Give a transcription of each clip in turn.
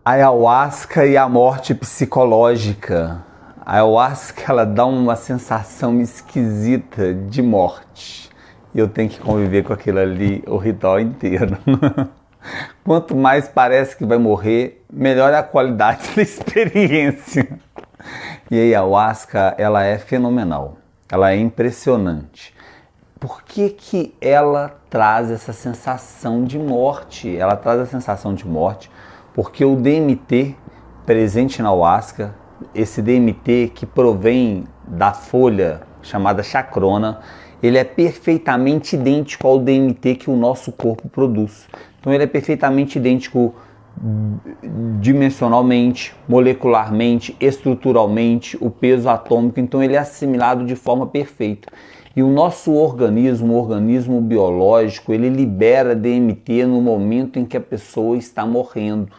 A ayahuasca e a morte psicológica. A ayahuasca, ela dá uma sensação esquisita de morte. E eu tenho que conviver com aquilo ali o ritual inteiro. Quanto mais parece que vai morrer, melhor é a qualidade da experiência. E a ayahuasca, ela é fenomenal. Ela é impressionante. Por que que ela traz essa sensação de morte? Ela traz a sensação de morte porque o DMT presente na ayahuasca, esse DMT que provém da folha chamada chacrona, ele é perfeitamente idêntico ao DMT que o nosso corpo produz. Então ele é perfeitamente idêntico dimensionalmente, molecularmente, estruturalmente, o peso atômico, então ele é assimilado de forma perfeita. E o nosso organismo, o organismo biológico, ele libera DMT no momento em que a pessoa está morrendo.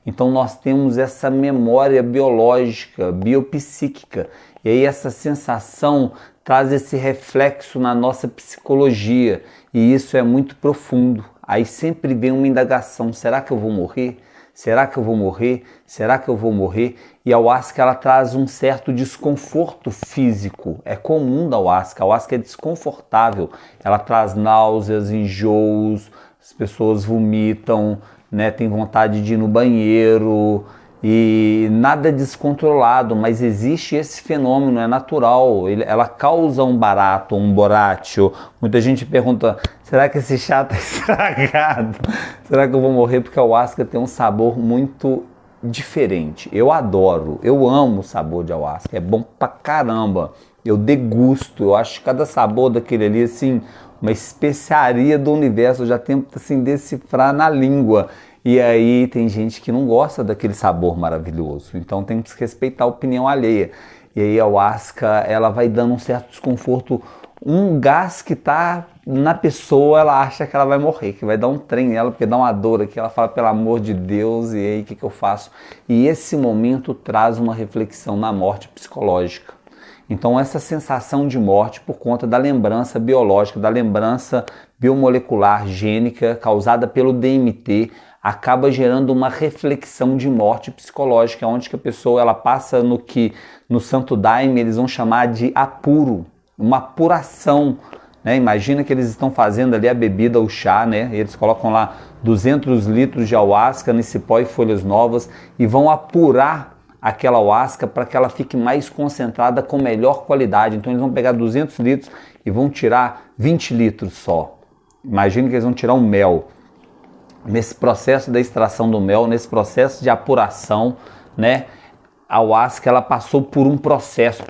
Então nós temos essa memória biológica, biopsíquica, e aí essa sensação traz esse reflexo na nossa psicologia, e isso é muito profundo. Aí sempre vem uma indagação, será que eu vou morrer? Será que eu vou morrer? Será que eu vou morrer? E a ayahuasca, ela traz um certo desconforto físico. É comum da ayahuasca. A ayahuasca é desconfortável. Ela traz náuseas, enjoos, as pessoas vomitam, né? Tem vontade de ir no banheiro e nada descontrolado, mas existe esse fenômeno, é natural. Ela causa um barato, um borracho. Muita gente pergunta, será que esse chá está estragado? Será que eu vou morrer? Porque a ayahuasca tem um sabor muito diferente. Eu adoro, eu amo o sabor de ayahuasca, é bom pra caramba. Eu degusto, eu acho cada sabor daquele ali, assim, uma especiaria do universo. Eu já tento, assim, decifrar na língua. E aí tem gente que não gosta daquele sabor maravilhoso. Então tem que respeitar a opinião alheia. E aí a ayahuasca, ela vai dando um certo desconforto. Um gás que tá na pessoa, ela acha que ela vai morrer, que vai dar um trem nela, porque dá uma dor aqui, ela fala, pelo amor de Deus, e aí o que eu faço? E esse momento traz uma reflexão na morte psicológica. Então essa sensação de morte por conta da lembrança biológica, da lembrança biomolecular gênica causada pelo DMT, acaba gerando uma reflexão de morte psicológica, onde que a pessoa ela passa no que no Santo Daime eles vão chamar de apuro, uma apuração, né? Imagina que eles estão fazendo ali a bebida, o chá, né? Eles colocam lá 200 litros de ayahuasca nesse pó e folhas novas e vão apurar aquela ayahuasca para que ela fique mais concentrada com melhor qualidade. Então eles vão pegar 200 litros e vão tirar 20 litros só. Imagina que eles vão tirar um mel. Nesse processo da extração do mel, nesse processo de apuração, né? A ayahuasca, ela passou por um processo.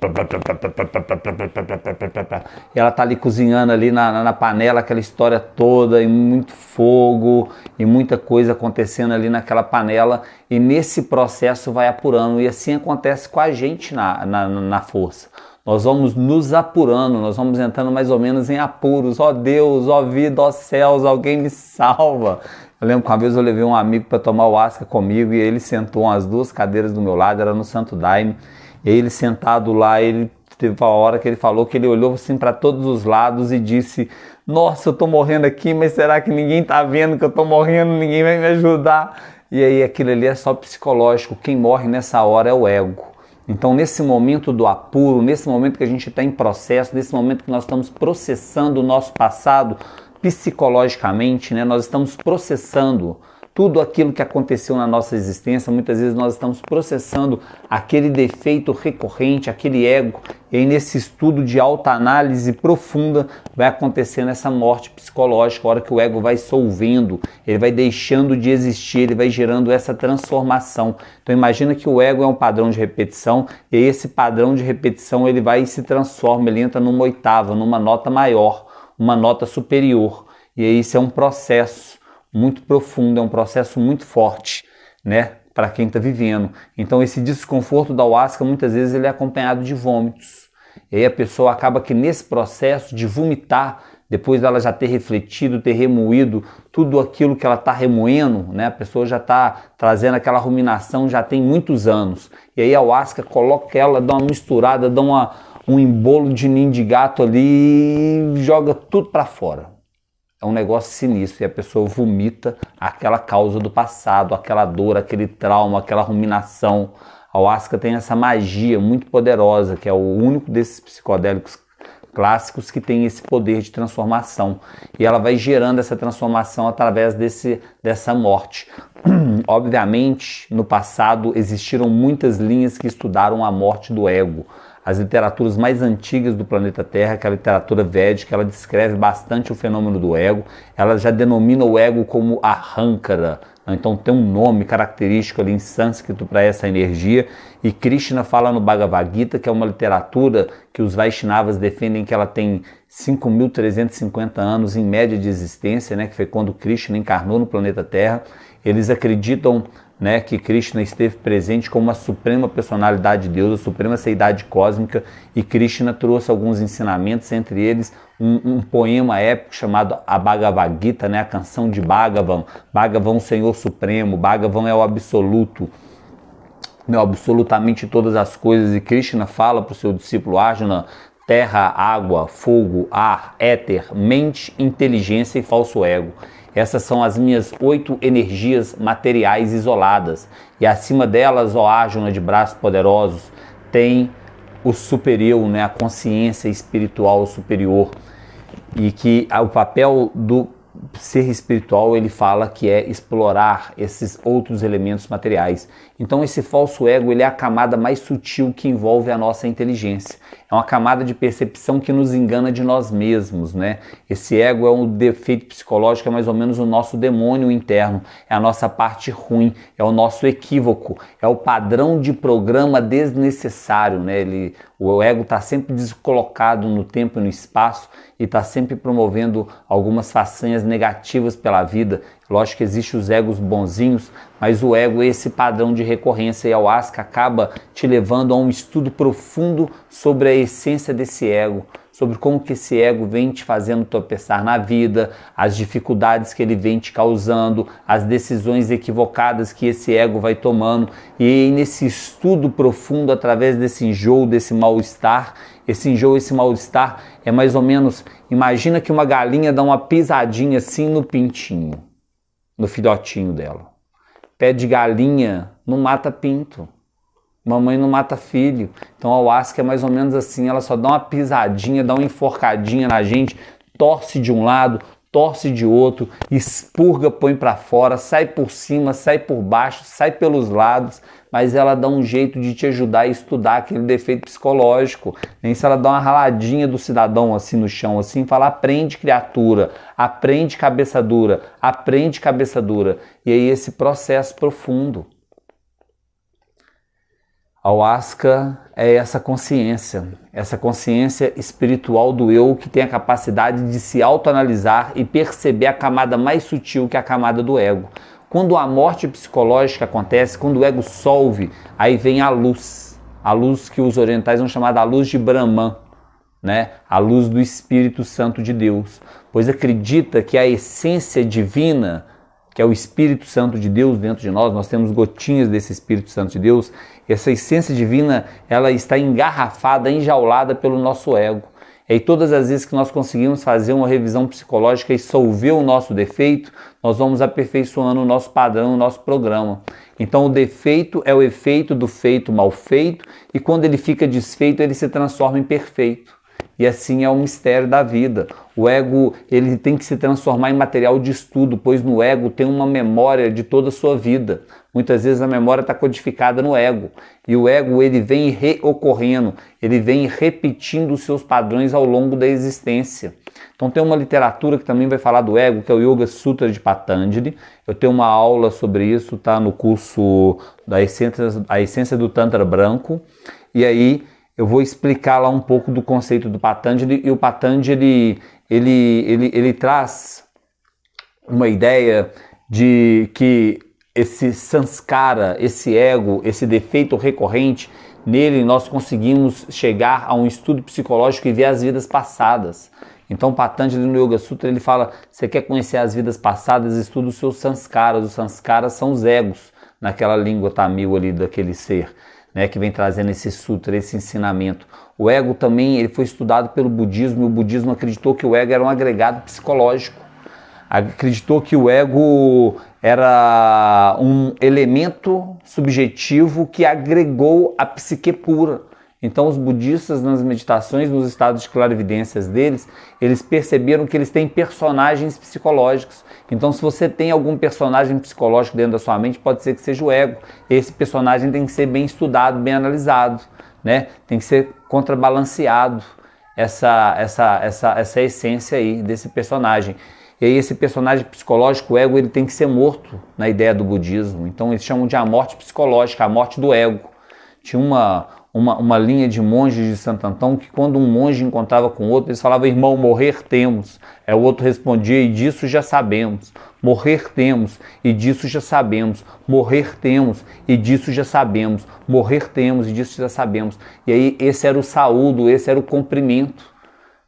E ela tá ali cozinhando ali na panela, aquela história toda, e muito fogo, e muita coisa acontecendo ali naquela panela. E nesse processo vai apurando. E assim acontece com a gente na força. Nós vamos nos apurando, nós vamos entrando mais ou menos em apuros. Ó Deus, ó vida, ó céus, alguém me salva. Eu lembro que uma vez eu levei um amigo para tomar ayahuasca comigo e ele sentou umas 2 cadeiras do meu lado, era no Santo Daime. E ele sentado lá, ele teve uma hora que ele falou que ele olhou assim para todos os lados e disse, nossa, eu tô morrendo aqui, mas será que ninguém tá vendo que eu tô morrendo, ninguém vai me ajudar? E aí aquilo ali é só psicológico, quem morre nessa hora é o ego. Então nesse momento do apuro, nesse momento que a gente está em processo, nesse momento que nós estamos processando o nosso passado, psicologicamente, né, nós estamos processando tudo aquilo que aconteceu na nossa existência. Muitas vezes nós estamos processando aquele defeito recorrente, aquele ego, e aí nesse estudo de alta análise profunda vai acontecendo essa morte psicológica, a hora que o ego vai solvendo, ele vai deixando de existir, ele vai gerando essa transformação. Então imagina que o ego é um padrão de repetição, e esse padrão de repetição ele vai e se transforma, ele entra numa oitava, numa nota maior, uma nota superior. E aí isso é um processo muito profundo, é um processo muito forte, né, para quem está vivendo. Então esse desconforto da ayahuasca muitas vezes ele é acompanhado de vômitos. E aí a pessoa acaba que nesse processo de vomitar, depois dela já ter refletido, ter remoído tudo aquilo que ela está remoendo, né, a pessoa já está trazendo aquela ruminação já tem muitos anos. E aí a ayahuasca coloca ela, dá uma misturada, dá um embolo de ninho de gato ali e joga tudo para fora. É um negócio sinistro e a pessoa vomita aquela causa do passado, aquela dor, aquele trauma, aquela ruminação. A ayahuasca tem essa magia muito poderosa, que é o único desses psicodélicos clássicos que tem esse poder de transformação. E ela vai gerando essa transformação através dessa morte. Obviamente, no passado existiram muitas linhas que estudaram a morte do ego. As literaturas mais antigas do planeta Terra, que é a literatura védica, ela descreve bastante o fenômeno do ego. Ela já denomina o ego como Ahankara. Então tem um nome característico ali em sânscrito para essa energia. E Krishna fala no Bhagavad Gita, que é uma literatura que os Vaishnavas defendem que ela tem 5.350 anos em média de existência, né, que foi quando Krishna encarnou no planeta Terra. Eles acreditam, né, que Krishna esteve presente como a suprema personalidade de Deus, a suprema seidade cósmica, e Krishna trouxe alguns ensinamentos, entre eles um poema épico chamado a Bhagavad Gita, né, a canção de Bhagavan. Bhagavan, o Senhor Supremo, Bhagavan é o absoluto, absolutamente todas as coisas, e Krishna fala para o seu discípulo Arjuna: terra, água, fogo, ar, éter, mente, inteligência e falso ego. Essas são as minhas 8 energias materiais isoladas. E acima delas, ó Arjuna de braços poderosos, tem o superior, né, a consciência espiritual superior. E que o papel do ser espiritual, ele fala que é explorar esses outros elementos materiais. Então esse falso ego, ele é a camada mais sutil que envolve a nossa inteligência. É uma camada de percepção que nos engana de nós mesmos, né? Esse ego é um defeito psicológico, é mais ou menos o nosso demônio interno, é a nossa parte ruim, é o nosso equívoco, é o padrão de programa desnecessário, né? O ego está sempre descolocado no tempo e no espaço e está sempre promovendo algumas façanhas negativas pela vida. Lógico que existem os egos bonzinhos, mas o ego é esse padrão de recorrência, e a ayahuasca acaba te levando a um estudo profundo sobre a essência desse ego, sobre como que esse ego vem te fazendo tropeçar na vida, as dificuldades que ele vem te causando, as decisões equivocadas que esse ego vai tomando. E nesse estudo profundo, através desse enjoo, desse mal-estar, esse enjoo, esse mal-estar é mais ou menos, imagina que uma galinha dá uma pisadinha assim no pintinho, no filhotinho dela. Pé de galinha não mata pinto. Mamãe não mata filho. Então a ayahuasca é mais ou menos assim, ela só dá uma pisadinha, dá uma enforcadinha na gente, torce de um lado, torce de outro, expurga, põe para fora, sai por cima, sai por baixo, sai pelos lados, mas ela dá um jeito de te ajudar a estudar aquele defeito psicológico. Nem se ela dá uma raladinha do cidadão assim no chão, assim, fala: aprende, criatura, aprende, cabeça dura, aprende, cabeça dura. E aí esse processo profundo. A ayahuasca é essa consciência espiritual do eu, que tem a capacidade de se autoanalisar e perceber a camada mais sutil, que é a camada do ego. Quando a morte psicológica acontece, quando o ego solve, aí vem a luz que os orientais vão chamar da luz de Brahman, né? A luz do Espírito Santo de Deus, pois acredita que a essência divina, que é o Espírito Santo de Deus dentro de nós temos gotinhas desse Espírito Santo de Deus, essa essência divina, ela está engarrafada, enjaulada pelo nosso ego. E todas as vezes que nós conseguimos fazer uma revisão psicológica e solver o nosso defeito, nós vamos aperfeiçoando o nosso padrão, o nosso programa. Então o defeito é o efeito do feito mal feito, e quando ele fica desfeito, ele se transforma em perfeito. E assim é o mistério da vida. O ego, ele tem que se transformar em material de estudo, pois no ego tem uma memória de toda a sua vida. Muitas vezes a memória está codificada no ego. E o ego, ele vem reocorrendo, ele vem repetindo os seus padrões ao longo da existência. Então tem uma literatura que também vai falar do ego, que é o Yoga Sutra de Patanjali. Eu tenho uma aula sobre isso, tá no curso da essência do Tantra Branco. E aí eu vou explicar lá um pouco do conceito do Patanjali, e o Patanjali ele traz uma ideia de que esse sanskara, esse ego, esse defeito recorrente, nele nós conseguimos chegar a um estudo psicológico e ver as vidas passadas. Então Patanjali no Yoga Sutra ele fala: você quer conhecer as vidas passadas, estuda os seus sanskaras. Os sanskaras são os egos, naquela língua tamil ali daquele ser, né, que vem trazendo esse sutra, esse ensinamento. O ego também ele foi estudado pelo budismo, e o budismo acreditou que o ego era um agregado psicológico. Acreditou que o ego era um elemento subjetivo que agregou a psique pura. Então os budistas, nas meditações, nos estados de clarividências deles, eles perceberam que eles têm personagens psicológicos. Então se você tem algum personagem psicológico dentro da sua mente, pode ser que seja o ego. Esse personagem tem que ser bem estudado, bem analisado, né? Tem que ser contrabalanceado essa essência aí desse personagem. E aí esse personagem psicológico, o ego, ele tem que ser morto na ideia do budismo. Então eles chamam de a morte psicológica, a morte do ego. Tinha uma linha de monges de Santo Antão que quando um monge encontrava com outro, eles falavam: irmão, morrer temos. O outro respondia: e disso já sabemos. Morrer temos, e disso já sabemos. Morrer temos, e disso já sabemos. Morrer temos, e disso já sabemos. E aí esse era o saúdo, esse era o cumprimento,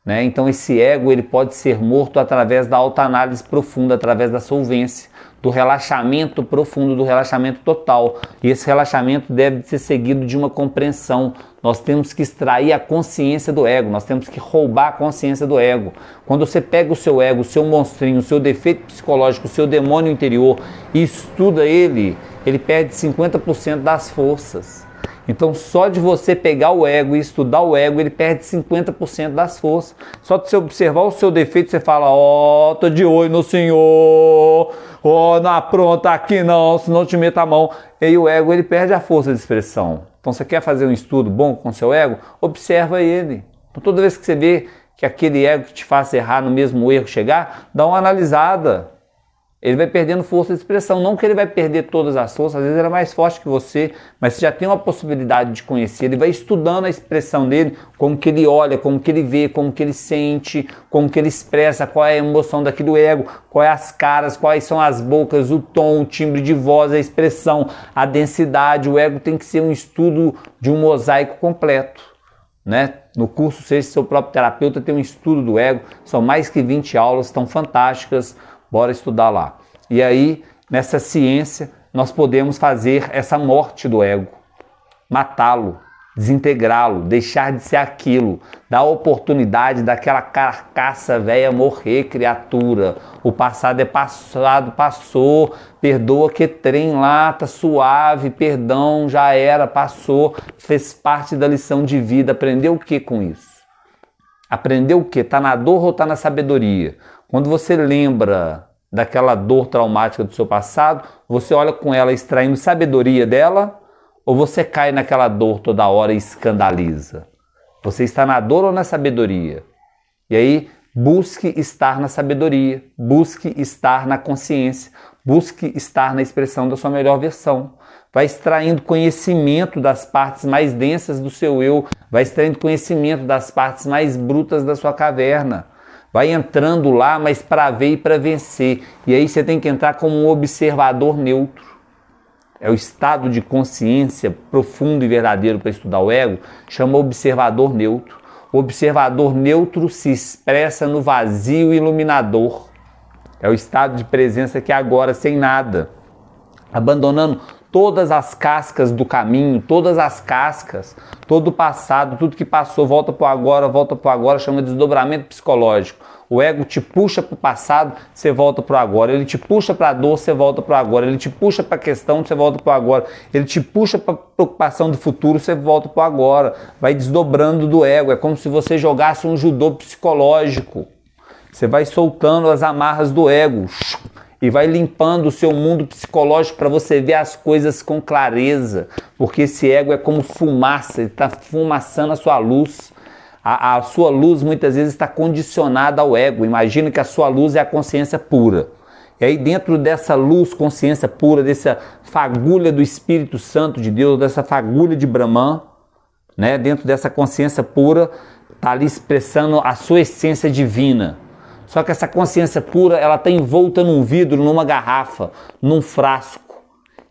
né? Então esse ego, ele pode ser morto através da autoanálise profunda, através da solvência, do relaxamento profundo, do relaxamento total. E esse relaxamento deve ser seguido de uma compreensão. Nós temos que extrair a consciência do ego, nós temos que roubar a consciência do ego. Quando você pega o seu ego, o seu monstrinho, o seu defeito psicológico, o seu demônio interior e estuda ele perde 50% das forças. Então só de você pegar o ego e estudar o ego, ele perde 50% das forças. Só de você observar o seu defeito, você fala: ó, tô de olho no senhor, ó, não apronta aqui não, senão eu te meto a mão. E aí o ego, ele perde a força de expressão. Então você quer fazer um estudo bom com o seu ego? Observa ele. Então toda vez que você vê que aquele ego que te faz errar no mesmo erro chegar, dá uma analisada. Ele vai perdendo força de expressão, não que ele vai perder todas as forças, às vezes ele é mais forte que você, mas você já tem uma possibilidade de conhecer, ele vai estudando a expressão dele, como que ele olha, como que ele vê, como que ele sente, como que ele expressa, qual é a emoção daquele ego, quais as caras, quais são as bocas, o tom, o timbre de voz, a expressão, a densidade. O ego tem que ser um estudo de um mosaico completo, né? No curso Seja Seu Próprio Terapeuta tem um estudo do ego, são mais que 20 aulas, estão fantásticas. Bora estudar lá. E aí, nessa ciência, nós podemos fazer essa morte do ego, matá-lo, desintegrá-lo, deixar de ser aquilo, dar a oportunidade daquela carcaça velha morrer, criatura. O passado é passado, passou, perdoa que trem lá, tá suave, perdão, já era, passou, fez parte da lição de vida. Aprendeu o que com isso? Aprendeu o que? Tá na dor ou tá na sabedoria? Quando você lembra daquela dor traumática do seu passado, você olha com ela extraindo sabedoria dela, ou você cai naquela dor toda hora e escandaliza? Você está na dor ou na sabedoria? E aí, busque estar na sabedoria, busque estar na consciência, busque estar na expressão da sua melhor versão. Vai extraindo conhecimento das partes mais densas do seu eu, vai extraindo conhecimento das partes mais brutas da sua caverna. Vai entrando lá, mas para ver e para vencer. E aí você tem que entrar como um observador neutro. É o estado de consciência profundo e verdadeiro para estudar o ego, chama observador neutro. O observador neutro se expressa no vazio iluminador. É o estado de presença que é agora, sem nada. Abandonando todas as cascas do caminho, todas as cascas, todo o passado, tudo que passou, volta para o agora, chama de desdobramento psicológico. O ego te puxa para o passado, você volta para o agora. Ele te puxa para a dor, você volta para o agora. Ele te puxa para a questão, você volta para o agora. Ele te puxa para a preocupação do futuro, você volta para o agora. Vai desdobrando do ego, é como se você jogasse um judô psicológico. Você vai soltando as amarras do ego e vai limpando o seu mundo psicológico para você ver as coisas com clareza, porque esse ego é como fumaça, ele está fumaçando a sua luz. A sua luz muitas vezes está condicionada ao ego. Imagina que a sua luz é a consciência pura. E aí dentro dessa luz, consciência pura, dessa fagulha do Espírito Santo de Deus, dessa fagulha de Brahman, né? Dentro dessa consciência pura, está ali expressando a sua essência divina. Só que essa consciência pura, ela está envolta num vidro, numa garrafa, num frasco.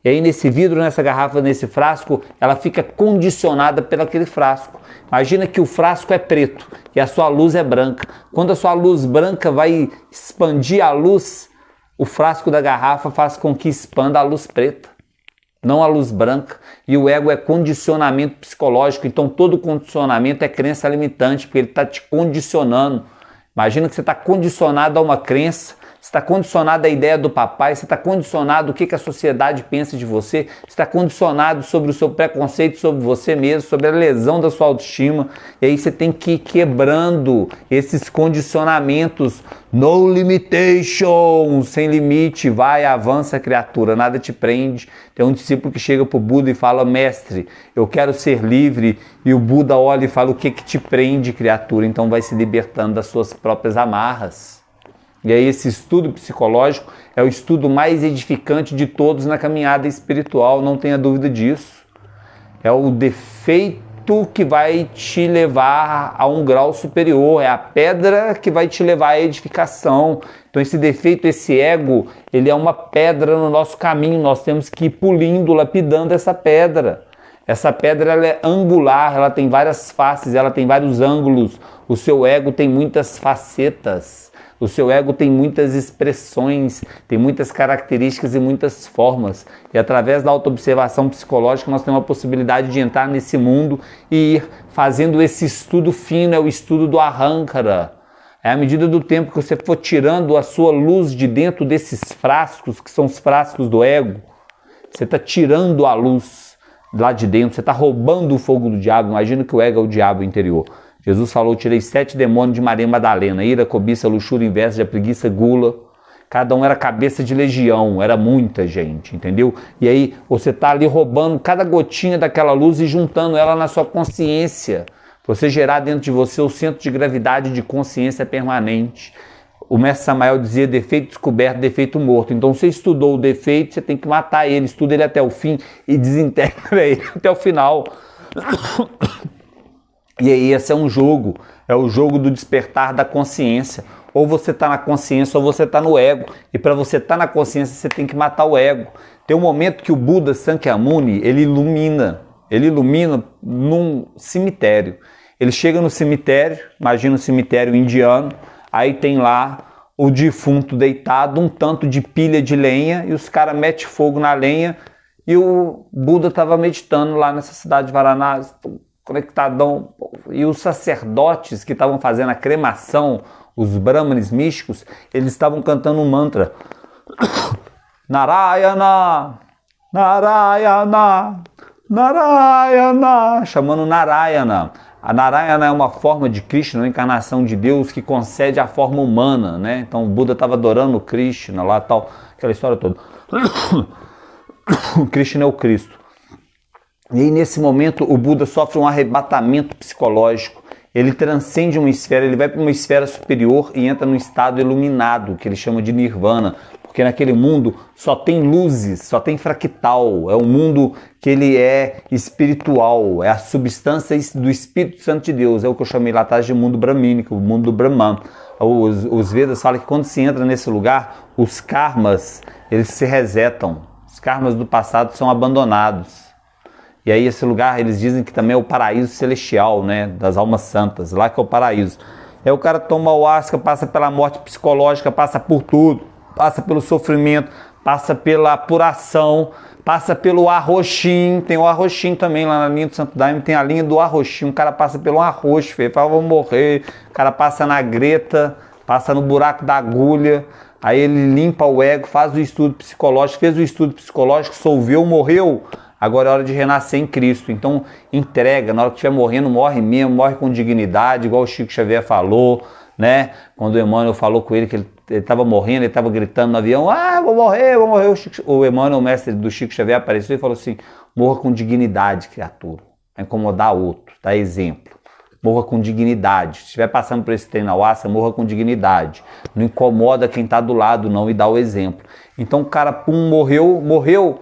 E aí nesse vidro, nessa garrafa, nesse frasco, ela fica condicionada pelo aquele frasco. Imagina que o frasco é preto e a sua luz é branca. Quando a sua luz branca vai expandir a luz, o frasco da garrafa faz com que expanda a luz preta, não a luz branca. E o ego é condicionamento psicológico, então todo condicionamento é crença limitante, porque ele está te condicionando. Imagina que você está condicionado a uma crença, você está condicionado à ideia do papai, você está condicionado ao que a sociedade pensa de você, você está condicionado sobre o seu preconceito sobre você mesmo, sobre a lesão da sua autoestima, e aí você tem que ir quebrando esses condicionamentos. No limitation, sem limite, vai, avança, criatura, nada te prende. Tem um discípulo que chega para o Buda e fala: mestre, eu quero ser livre, e o Buda olha e fala: o que te prende, criatura? Então vai se libertando das suas próprias amarras. E aí esse estudo psicológico é o estudo mais edificante de todos na caminhada espiritual, não tenha dúvida disso. É o defeito que vai te levar a um grau superior, é a pedra que vai te levar à edificação. Então esse defeito, esse ego, ele é uma pedra no nosso caminho, nós temos que ir pulindo, lapidando essa pedra. Essa pedra ela é angular, ela tem várias faces, ela tem vários ângulos, o seu ego tem muitas facetas. O seu ego tem muitas expressões, tem muitas características e muitas formas. E através da autoobservação psicológica nós temos a possibilidade de entrar nesse mundo e ir fazendo esse estudo fino, é o estudo do Ahankara. É à medida do tempo que você for tirando a sua luz de dentro desses frascos, que são os frascos do ego, você está tirando a luz lá de dentro, você está roubando o fogo do diabo. Imagina que o ego é o diabo interior. Jesus falou: tirei 7 demônios de Maria Madalena: ira, cobiça, luxúria, inveja, preguiça, gula. Cada um era cabeça de legião, era muita gente, entendeu? E aí você está ali roubando cada gotinha daquela luz e juntando ela na sua consciência. Você gerar dentro de você o centro de gravidade de consciência permanente. O mestre Samael dizia: defeito descoberto, defeito morto. Então você estudou o defeito, você tem que matar ele, estuda ele até o fim e desintegra ele até o final. E aí esse é um jogo, é o jogo do despertar da consciência. Ou você está na consciência ou você está no ego. E para você estar na consciência você tem que matar o ego. Tem um momento que o Buda Sakyamuni, ele ilumina num cemitério. Ele chega no cemitério, imagina um cemitério indiano, aí tem lá o defunto deitado, um tanto de pilha de lenha, e os caras metem fogo na lenha, e o Buda estava meditando lá nessa cidade de Varanasi, conectadão, e os sacerdotes que estavam fazendo a cremação, os brahmanes místicos, eles estavam cantando um mantra: Narayana, Narayana, Narayana, chamando Narayana. A Narayana é uma forma de Krishna, uma encarnação de Deus que concede a forma humana, né? Então o Buda estava adorando Krishna lá, tal, aquela história toda. O Krishna é o Cristo. E aí, nesse momento, o Buda sofre um arrebatamento psicológico. Ele transcende uma esfera, ele vai para uma esfera superior e entra num estado iluminado, que ele chama de Nirvana. Porque naquele mundo só tem luzes, só tem fractal. É um mundo que ele é espiritual, é a substância do Espírito Santo de Deus. É o que eu chamei lá atrás de mundo brahmínico, o mundo do Brahman. Os Vedas falam que quando se entra nesse lugar, os karmas, eles se resetam. Os karmas do passado são abandonados. E aí esse lugar, eles dizem que também é o paraíso celestial, né, das almas santas, lá que é o paraíso. Aí o cara toma ayahuasca, passa pela morte psicológica, passa por tudo, passa pelo sofrimento, passa pela apuração, passa pelo arroxim, tem o arroxim também lá na linha do Santo Daime, tem a linha do arroxim, o cara passa pelo arroxo, fala: vou morrer, o cara passa na greta, passa no buraco da agulha, aí ele limpa o ego, faz o estudo psicológico, fez o estudo psicológico, solveu, morreu. Agora é hora de renascer em Cristo. Então entrega, na hora que estiver morrendo, morre mesmo, morre com dignidade, igual o Chico Xavier falou, né? Quando o Emmanuel falou com ele que ele estava morrendo, ele estava gritando no avião: vou morrer, vou morrer. O Emmanuel, o mestre do Chico Xavier, apareceu e falou assim: morra com dignidade, criatura. Vai incomodar outro, dá exemplo. Morra com dignidade. Se estiver passando por esse trem na ayahuasca, morra com dignidade. Não incomoda quem está do lado, não, e dá o exemplo. Então o cara, morreu,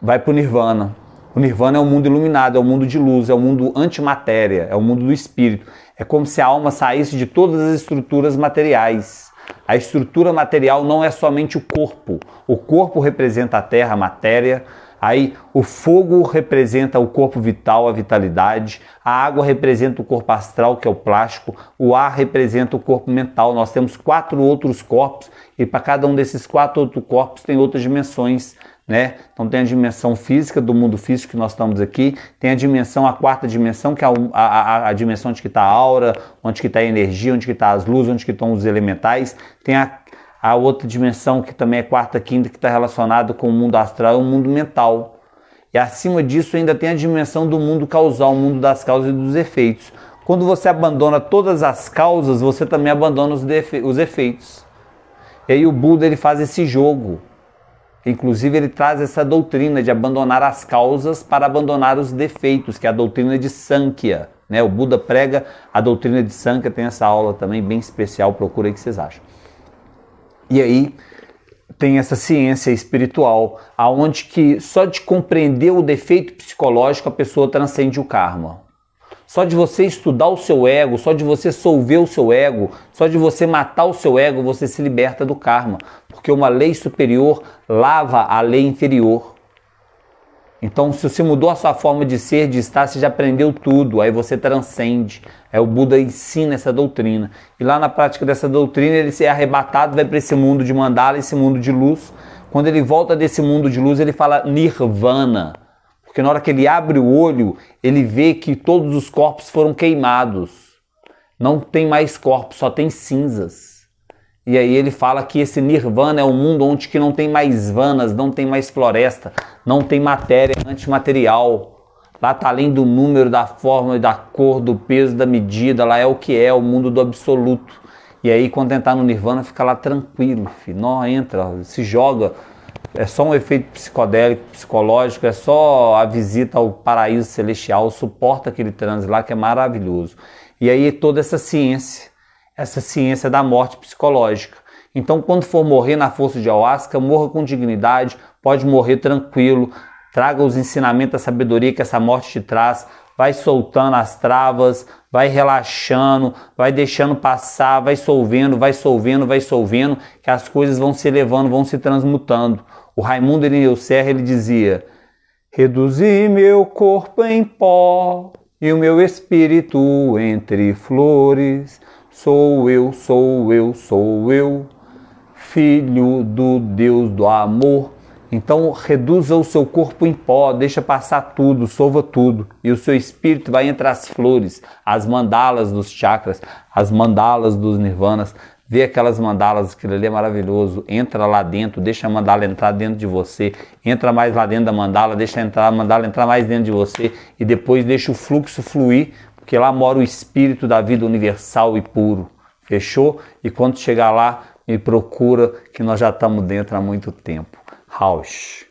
vai para o Nirvana. O Nirvana é um mundo iluminado, é um mundo de luz, é um mundo antimatéria, é o mundo do espírito. É como se a alma saísse de todas as estruturas materiais. A estrutura material não é somente o corpo. O corpo representa a terra, a matéria. Aí o fogo representa o corpo vital, a vitalidade. A água representa o corpo astral, que é o plástico. O ar representa o corpo mental. Nós temos 4 outros corpos e para cada um desses 4 outros corpos tem outras dimensões, né? Então tem a dimensão física do mundo físico que nós estamos aqui, tem a dimensão, a 4ª dimensão, que é a dimensão onde que está a aura, onde que está a energia, onde que está as luzes, onde que estão os elementais, tem a A outra dimensão, que também é quarta, quinta, que está relacionada com o mundo astral, é o mundo mental. E acima disso ainda tem a dimensão do mundo causal, o mundo das causas e dos efeitos. Quando você abandona todas as causas, você também abandona os efeitos. E aí o Buda ele faz esse jogo. Inclusive ele traz essa doutrina de abandonar as causas para abandonar os defeitos, que é a doutrina de Sankhya. Né? O Buda prega a doutrina de Sankhya, tem essa aula também bem especial, procura aí que vocês acham. E aí tem essa ciência espiritual, aonde que só de compreender o defeito psicológico a pessoa transcende o karma. Só de você estudar o seu ego, só de você solver o seu ego, só de você matar o seu ego, você se liberta do karma. Porque uma lei superior lava a lei inferior. Então, se você mudou a sua forma de ser, de estar, você já aprendeu tudo, aí você transcende. Aí o Buda ensina essa doutrina. E lá na prática dessa doutrina, ele se é arrebatado, vai para esse mundo de mandala, esse mundo de luz. Quando ele volta desse mundo de luz, ele fala nirvana. Porque na hora que ele abre o olho, ele vê que todos os corpos foram queimados. Não tem mais corpos, só tem cinzas. E aí ele fala que esse nirvana é um mundo onde que não tem mais vanas, não tem mais floresta, não tem matéria antimaterial. Lá está além do número, da forma, da cor, do peso, da medida. Lá é o que é, o mundo do absoluto. E aí quando entrar no nirvana, fica lá tranquilo, filho. Não entra, se joga. É só um efeito psicodélico, psicológico, é só a visita ao paraíso celestial, suporta aquele transe lá que é maravilhoso. E aí toda essa ciência da morte psicológica. Então quando for morrer na força de ayahuasca, morra com dignidade, pode morrer tranquilo, traga os ensinamentos da sabedoria que essa morte te traz, vai soltando as travas, vai relaxando, vai deixando passar, vai solvendo, que as coisas vão se elevando, vão se transmutando. O Raimundo Irineu Serra, ele dizia: reduzi meu corpo em pó e o meu espírito entre flores. Sou eu, filho do Deus do amor. Então reduza o seu corpo em pó, deixa passar tudo, solva tudo. E o seu espírito vai entre as flores, as mandalas dos chakras, as mandalas dos nirvanas. Vê aquelas mandalas, aquilo ali é maravilhoso. Entra lá dentro, deixa a mandala entrar dentro de você. Entra mais lá dentro da mandala, deixa a mandala entrar mais dentro de você. E depois deixa o fluxo fluir, porque lá mora o espírito da vida universal e puro. Fechou? E quando chegar lá, me procura, que nós já estamos dentro há muito tempo. Rausch.